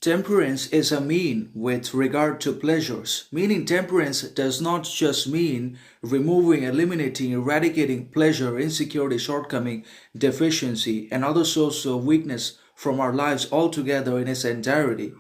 Temperance is a mean with regard to pleasures, meaning temperance does not just mean removing, eliminating, eradicating pleasure, insecurity, shortcoming, deficiency, and other sources of weakness from our lives altogether in its entirety.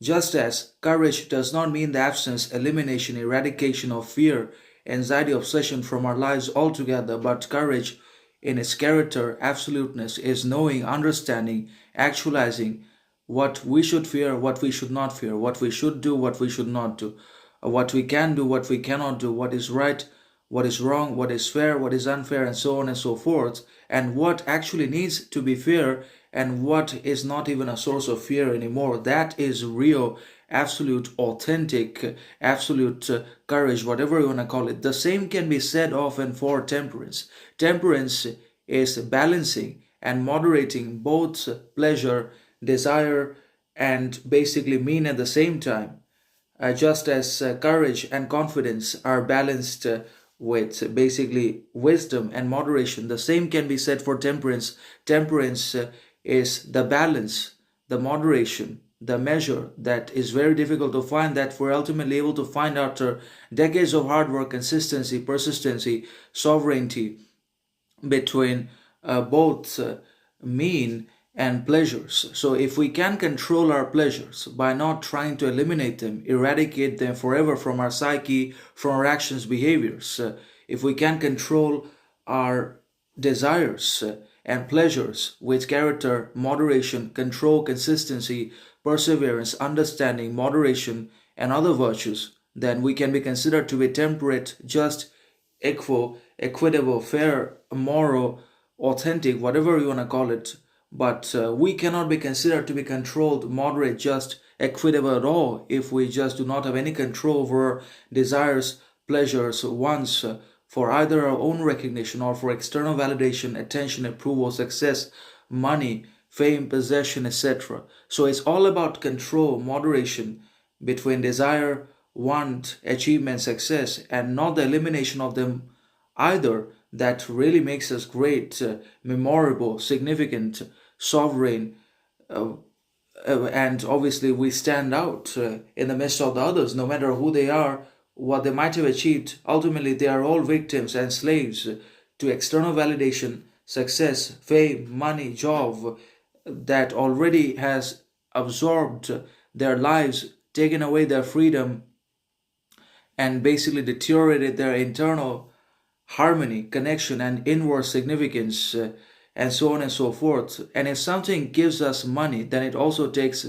Just as courage does not mean the absence, elimination, eradication of fear, anxiety, obsession from our lives altogether, but courage in its character, absoluteness, is knowing, understanding, actualizing what we should fear, what we should not fear, what we should do, what we should not do, what we can do, what we cannot do, what is right, what is wrong, what is fair, what is unfair, and so on and so forth, and what actually needs to be fair and what is not even a source of fear anymore. That is real, absolute, authentic, absolute courage, whatever you want to call it. The same can be said of and for temperance. Temperance is balancing and moderating both pleasure, desire, and basically mean at the same time. Just as courage and confidence are balanced with basically wisdom and moderation, the same can be said for temperance. Temperance is the balance, the moderation, the measure that is very difficult to find, that we're ultimately able to find after decades of hard work, consistency, persistency, sovereignty between both mean and pleasures. So if we can control our pleasures by not trying to eliminate them, eradicate them forever from our psyche, from our actions, behaviors, if we can control our desires and pleasures with character, moderation, control, consistency, perseverance, understanding, moderation, and other virtues, then we can be considered to be temperate, just, equitable, fair, moral, authentic, whatever you want to call it. But we cannot be considered to be controlled, moderate, just, equitable at all if we just do not have any control over desires, pleasures, wants for either our own recognition or for external validation, attention, approval, success, money, fame, possession, etc. So it's all about control, moderation between desire, want, achievement, success, and not the elimination of them either, that really makes us great, memorable, significant, sovereign, and obviously we stand out in the midst of the others, no matter who they are, what they might have achieved. Ultimately, they are all victims and slaves to external validation, success, fame, money, job that already has absorbed their lives, taken away their freedom, and basically deteriorated their internal harmony, connection, and inward significance, and so on and so forth. And if something gives us money, then it also takes